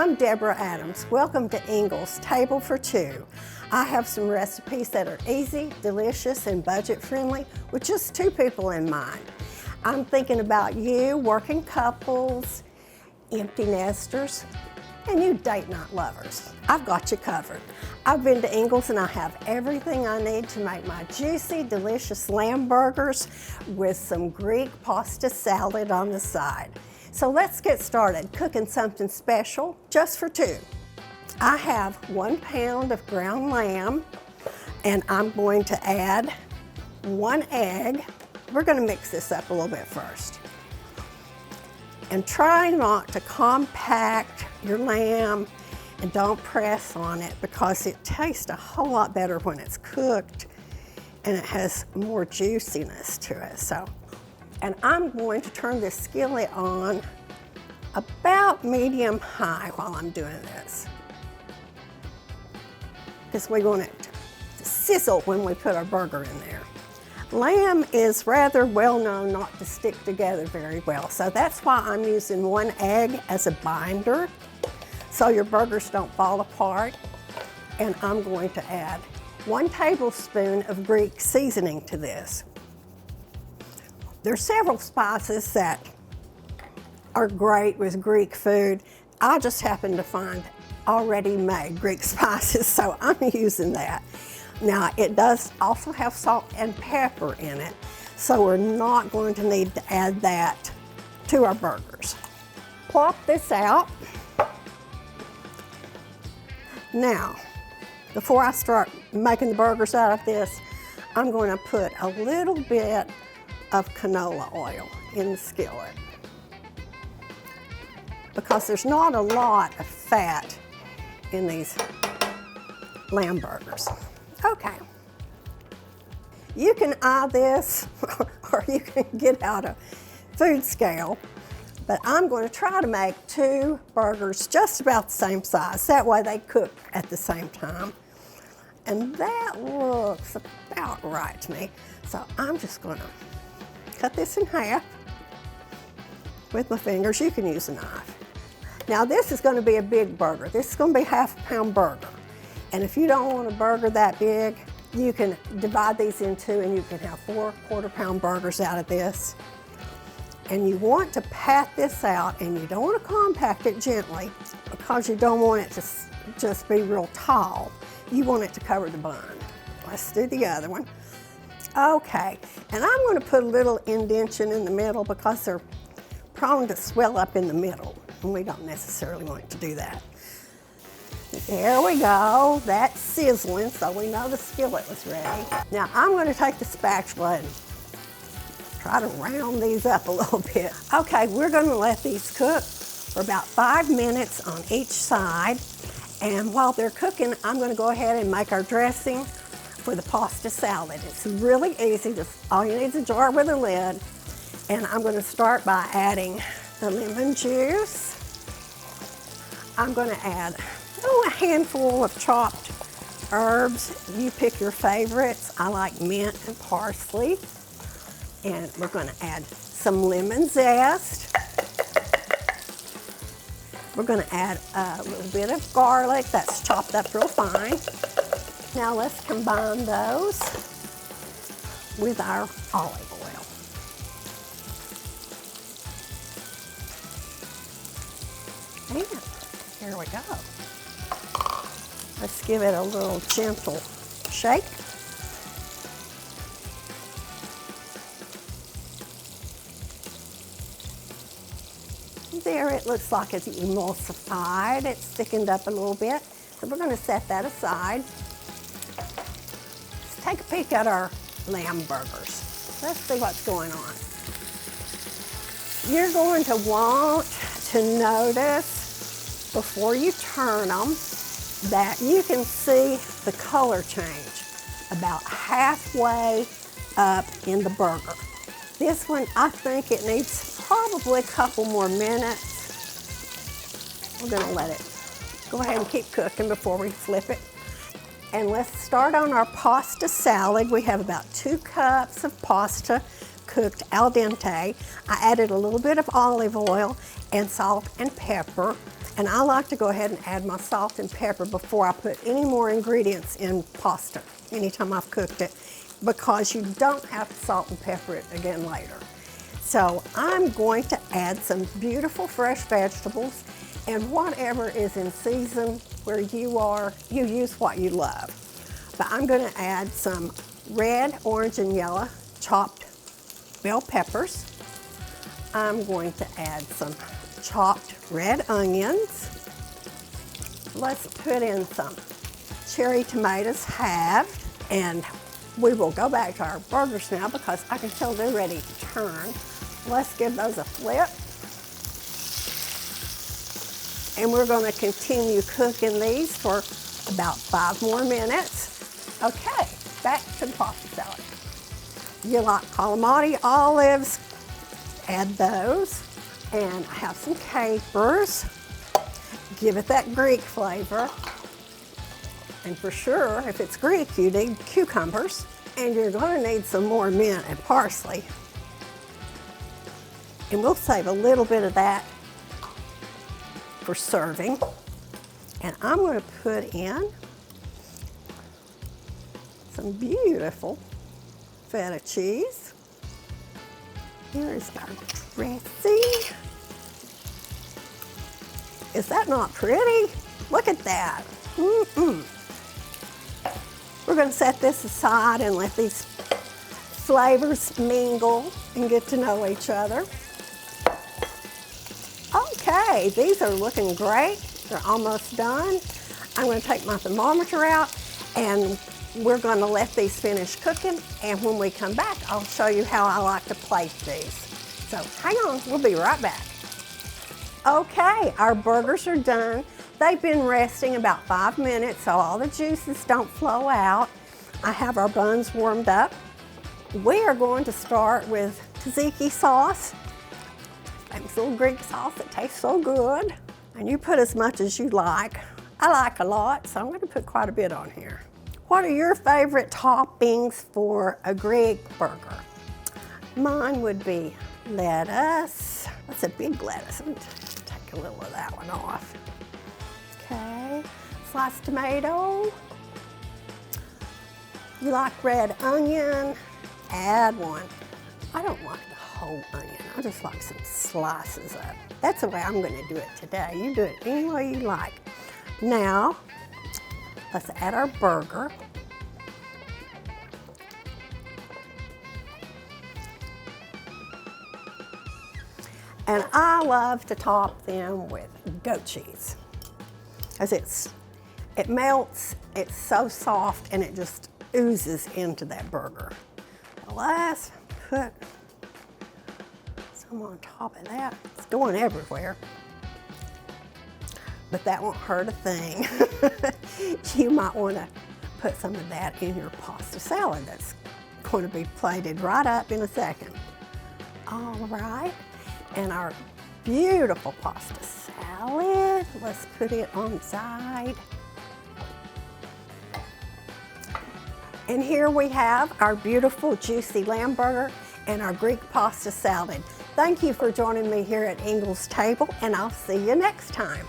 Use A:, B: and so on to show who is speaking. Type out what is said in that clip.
A: I'm Deborah Adams. Welcome to Ingles, Table for Two. I have some recipes that are easy, delicious, and budget-friendly with just two people in mind. I'm thinking about you, working couples, empty nesters, and you date night lovers. I've got you covered. I've been to Ingles and I have everything I need to make my juicy, delicious lamb burgers with some Greek pasta salad on the side. So let's get started cooking something special just for two. I have 1 pound of ground lamb and I'm going to add 1 egg. We're going to mix this up a little bit first. And try not to compact your lamb and don't press on it because it tastes a whole lot better when it's cooked and it has more juiciness to it. And I'm going to turn this skillet on about medium high while I'm doing this, because we want it to sizzle when we put our burger in there. Lamb is rather well known not to stick together very well, so that's why I'm using 1 egg as a binder so your burgers don't fall apart. And I'm going to add 1 tablespoon of Greek seasoning to this. There's several spices that are great with Greek food. I just happen to find already made Greek spices, so I'm using that. Now, it does also have salt and pepper in it, so we're not going to need to add that to our burgers. Plop this out. Now, before I start making the burgers out of this, I'm going to put a little bit of canola oil in the skillet because there's not a lot of fat in these lamb burgers. Okay, you can eye this or you can get out a food scale, but I'm going to try to make 2 burgers just about the same size. That way they cook at the same time. And that looks about right to me. So I'm just going to cut this in half with my fingers. You can use a knife. Now this is going to be a big burger. This is going to be ½ pound burger. And if you don't want a burger that big, you can divide these in 2 and you can have 4 1/4 pound burgers out of this. And you want to pat this out and you don't want to compact it gently because you don't want it to just be real tall. You want it to cover the bun. Let's do the other one. Okay, and I'm going to put a little indentation in the middle because they're prone to swell up in the middle, and we don't necessarily want it to do that. There we go, that's sizzling, so we know the skillet was ready. Now I'm going to take the spatula and try to round these up a little bit. Okay, we're going to let these cook for about 5 minutes on each side. And while they're cooking, I'm going to go ahead and make our dressing for the pasta salad. It's really easy. Just all you need is a jar with a lid. And I'm going to start by adding the lemon juice. I'm going to add a handful of chopped herbs. You pick your favorites. I like mint and parsley. And we're going to add some lemon zest. We're going to add a little bit of garlic that's chopped up real fine. Now let's combine those with our olive oil. And here we go. Let's give it a little gentle shake. There, it looks like it's emulsified. It's thickened up a little bit. So we're going to set that aside. Let's take a peek at our lamb burgers. Let's see what's going on. You're going to want to notice before you turn them that you can see the color change about halfway up in the burger. This one, I think it needs probably a couple more minutes. We're gonna let it go ahead and keep cooking before we flip it. And let's start on our pasta salad. We have about 2 cups of pasta cooked al dente. I added a little bit of olive oil and salt and pepper. And I like to go ahead and add my salt and pepper before I put any more ingredients in pasta, anytime I've cooked it, because you don't have to salt and pepper it again later. So I'm going to add some beautiful fresh vegetables, and whatever is in season where you are, you use what you love. But I'm going to add some red, orange, and yellow chopped bell peppers. I'm going to add some chopped red onions. Let's put in some cherry tomatoes halved, and we will go back to our burgers now because I can tell they're ready to turn. Let's give those a flip. And we're going to continue cooking these for about 5 more minutes. Okay, back to the pasta salad. You like calamari olives, add those. And I have some capers. Give it that Greek flavor. And for sure, if it's Greek, you need cucumbers. And you're going to need some more mint and parsley. And we'll save a little bit of that for serving. And I'm going to put in some beautiful feta cheese. Here's our dressing. Is that not pretty? Look at that. Mm-mm. We're going to set this aside and let these flavors mingle and get to know each other. Okay, these are looking great. They're almost done. I'm going to take my thermometer out and we're going to let these finish cooking, and when we come back, I'll show you how I like to plate these. So hang on, we'll be right back. Okay, our burgers are done. They've been resting about 5 minutes so all the juices don't flow out. I have our buns warmed up. We are going to start with tzatziki sauce. Famous little Greek sauce that tastes so good. And you put as much as you like. I like a lot, so I'm going to put quite a bit on here. What are your favorite toppings for a Greek burger? Mine would be lettuce. That's a big lettuce. I'm going to take a little of that one off. Okay, sliced tomato. You like red onion? Add one. I don't like the whole onion. I just like some slices of it. That's the way I'm going to do it today. You do it any way you like. Now, let's add our burger. And I love to top them with goat cheese, because it melts, it's so soft, and it just oozes into that burger. Let's put some on top of that. It's going everywhere, but that won't hurt a thing. You might want to put some of that in your pasta salad that's going to be plated right up in a second. All right, and our beautiful pasta salad, let's put it on the side. And here we have our beautiful juicy lamb burger and our Greek pasta salad. Thank you for joining me here at Ingles Table, and I'll see you next time.